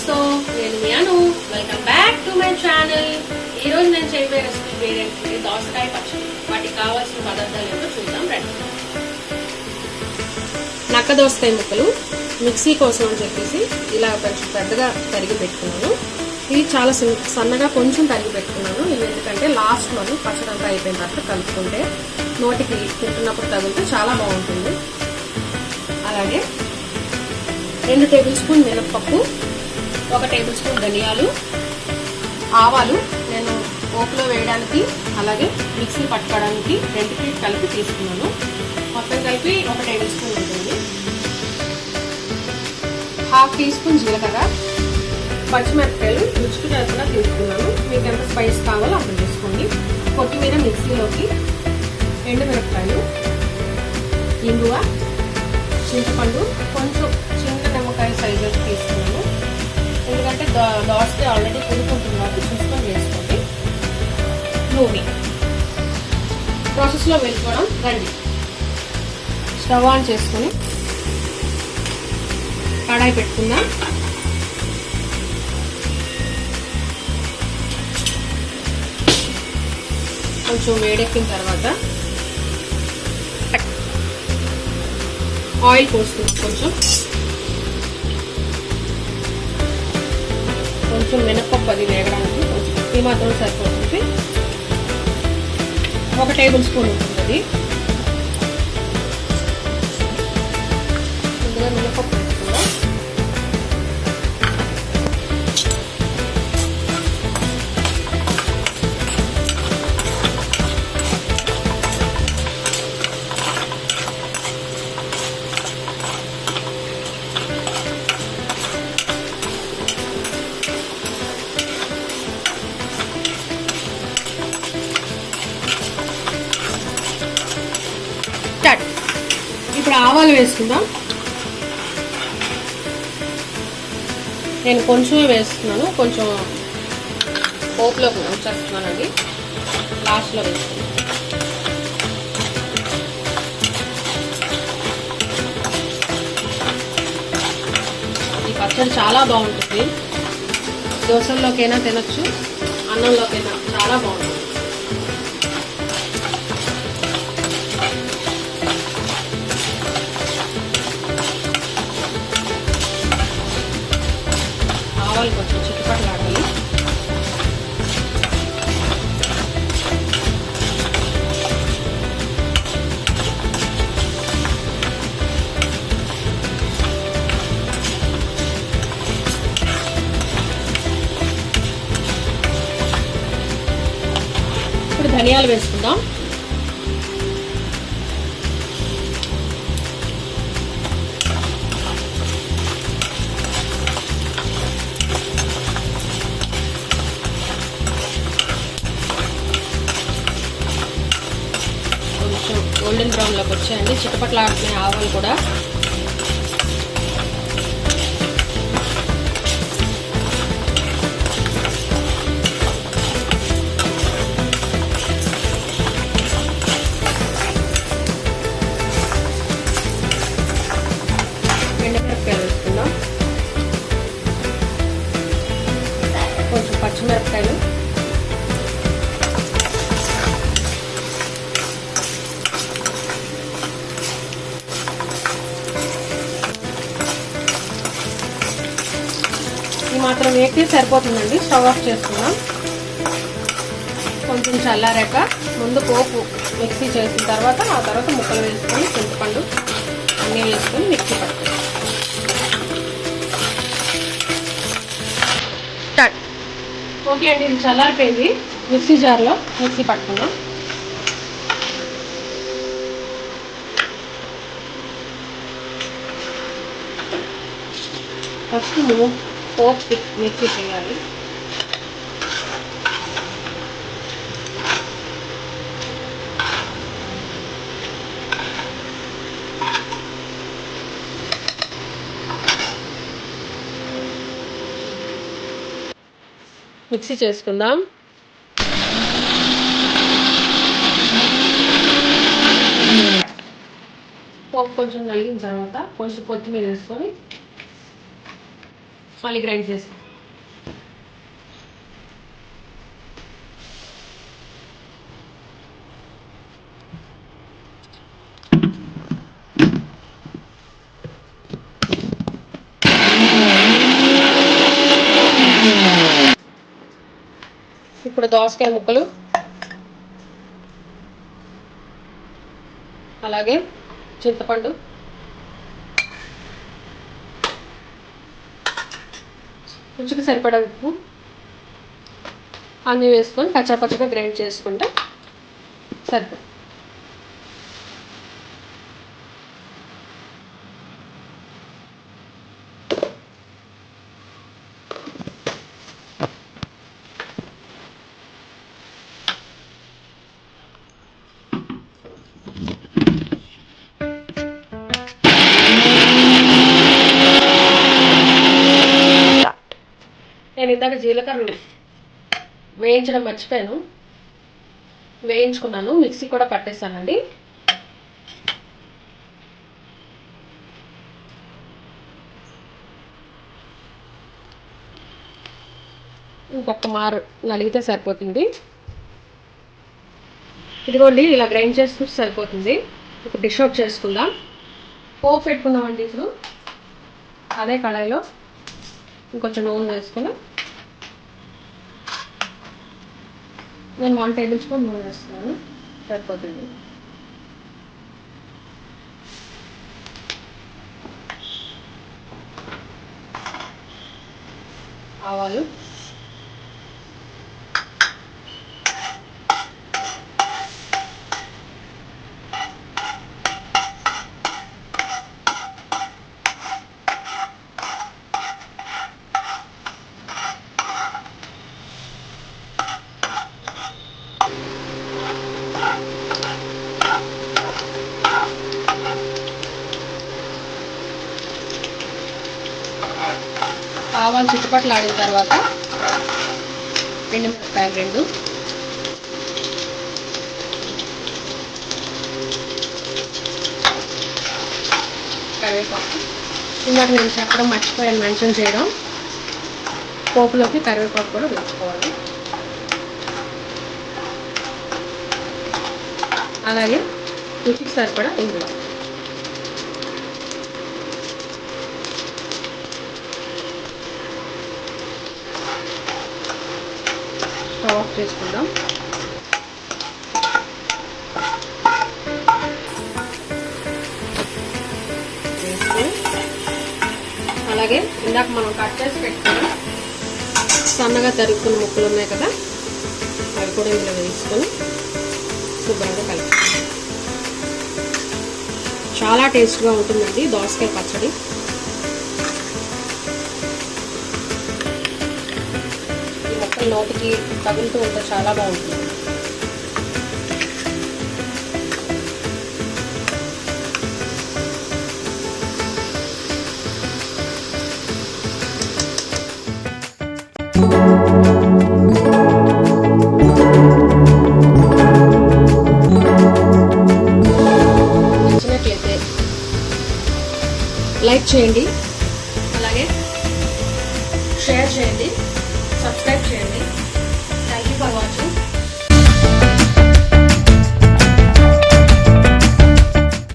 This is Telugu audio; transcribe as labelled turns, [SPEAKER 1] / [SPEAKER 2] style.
[SPEAKER 1] నమస్తే నేను మీ Anu welcome back to my channel. ఈ రోజు నేను చేయబోయే రెసిపీ పేరేంటి దోసకాయ పచ్చడి. వాటికి కావాల్సిన పదార్థాలు ఏంటో చూద్దాం రండి. నక్క దోసకాయ ముక్కలు మిక్సీ కోసం అని చెప్పేసి ఇలా కొంచెం పెద్దగా తరిగి పెట్టుకున్నాను. ఇవి చాలా సన్నగా కొంచెం తరిగి పెట్టుకున్నాను. ఇవి ఎందుకంటే లాస్ట్లోని పచ్చడి అంతా అయిపోయిన తర్వాత కలుపుకుంటే నోటికి తింటున్నప్పుడు తగిలితే చాలా బాగుంటుంది. అలాగే 2 టేబుల్ స్పూన్ మినప్పప్పు, 1 టేబుల్ స్పూన్ ధనియాలు, ఆవాలు నేను పోపులో వేయడానికి అలాగే మిక్సీ పట్టుకోవడానికి 2 కలిపి తీసుకున్నాను. మొత్తం కలిపి 1 టేబుల్ స్పూన్ ఉంటుంది. 1/2 టీ స్పూన్ జీలకర్ర, పచ్చిమిరపకాయలు రుచికి తగ్గట్టుగా తీసుకున్నాను. మీకు ఎంత స్పైస్ కావాలో అప్పుడు తీసుకోండి. కొత్తిమీర మిక్సీలోకి, ఎండుమిరపకాయలు, ఇంగువ, చింతపండు, కొంచెం చిన్న నిమ్మకాయ సైజు తీసుకున్నాను. ఎందుకంటే దోసకాయ ఆల్రెడీ పులుకుంటుంది కాబట్టి చూసుకొని వేసుకోండి. నూనె ప్రాసెస్లో వెళ్ళిపోవడం రండి. స్టవ్ ఆన్ చేసుకొని కడాయి పెట్టుకుందాం. కొంచెం వేడెక్కిన తర్వాత ఆయిల్ పోసుకుందాం. కొంచెం మినపప్పు అది వేగడానికి ఈ మాత్రం సరిపోతుంది. 1 టేబుల్ స్పూన్ ఉంటుంది అది. ముందుగా మినపప్పు వేసుకుందాం. ఇప్పుడు ఆవాలు వేసుకుందాం. నేను కొంచెమే వేస్తున్నాను, కొంచెం పోపులో ఉంచేస్తున్నాను. అది లాస్ట్లో వేసుకున్నాను. ఈ పచ్చడి చాలా బాగుంటుంది. దోశల్లోకైనా తినొచ్చు, అన్నంలోకైనా చాలా బాగుంటుంది. ఆవాలు కొంచెం చిట్టుపట్లాడాలి. ఇప్పుడు ధనియాలు వేసుకుందాం. గోల్డెన్ బ్రౌన్లోకి వచ్చాయండి. చిట్టపట్ల ఆడుతున్నాయి ఆవాలు కూడా. ఎండుమిరపకాయలు వేసుకుందాం. కొంచెం పచ్చిమిరపకాయలు, మాత్రం వేస్తే సరిపోతుందండి. స్టవ్ ఆఫ్ చేసుకుందాం. కొంచెం చల్లారాక ముందు పోపు మిక్సీ చేసిన తర్వాత ఆ తర్వాత ముక్కలు వేసుకొని చింతపండు అన్నీ వేసుకొని మిక్సీ పట్టుకోండి. ఓకే అండి, ఇది చల్లారిపోయింది. మిక్సీ జార్లో మిక్సీ పట్టుకుందాం. ఫస్ట్ పోపు మిక్సీ చేయాలి. మిక్సీ చేసుకుందాం. పోపు కొంచెం నలిగిన తర్వాత కొంచెం కొత్తిమీర వేసుకొని మళ్ళీ గ్రైండ్ చేసి ఇప్పుడు దోసకాయ ముక్కలు, అలాగే చింతపండు, రుచికి సరిపడా ఉప్పు అన్నీ వేసుకొని కచ్చాపచ్చగా గ్రైండ్ చేసుకుంటే సరిపోతుంది. నేను ఇందాక జీలకర్ర వేయించడం మర్చిపోయాను, వేయించుకున్నాను, మిక్సీ కూడా పట్టేస్తానండి. ఇంకొక మారు నలిగితే సరిపోతుంది. ఇదిగోండి ఇలా గ్రైండ్ చేసుకుంటే సరిపోతుంది. ఇప్పుడు డిష్ అవుట్ చేసుకుందాం. పోపు పెట్టుకుందామండి. ఇప్పుడు అదే కడాయిలో ఇంకొంచెం నూనె వేసుకుని, నేను 1 టేబుల్ స్పూన్ నూనె వేస్తున్నాను, సరిపోతుంది. ఆవాలు, ఆవాలు చుట్టుపక్కల ఆడిన తర్వాత ఎండుమిరపకాయలు 2, కరివేపాకు. ఇందాక నేను చెప్పడం మర్చిపోయాను మెన్షన్ చేయడం, పోపులోకి కరివేపాకు కూడా వేసుకోవాలి. అలాగే రుచికి సరిపడా ఇంగువ. స్టవ్ ఆఫ్ చేసుకుందాం. అలాగే ఇందాక మనం కట్ చేసి పెట్టుకుని సన్నగా తరుక్కున్న ముక్కలు ఉన్నాయి కదా, అవి కూడా ఇందులో వేసుకొని శుభ్రంగా కలిపి. చాలా టేస్ట్గా ఉంటుందండి దోసకాయ పచ్చడి. ఈ ముక్కలు నోటికి తగులుతూ ఉంటే చాలా బాగుంటుంది. నచ్చినట్లయితే లైక్ చేయండి, అలాగే షేర్ చేయండి, సబ్స్క్రైబ్ చేయండి.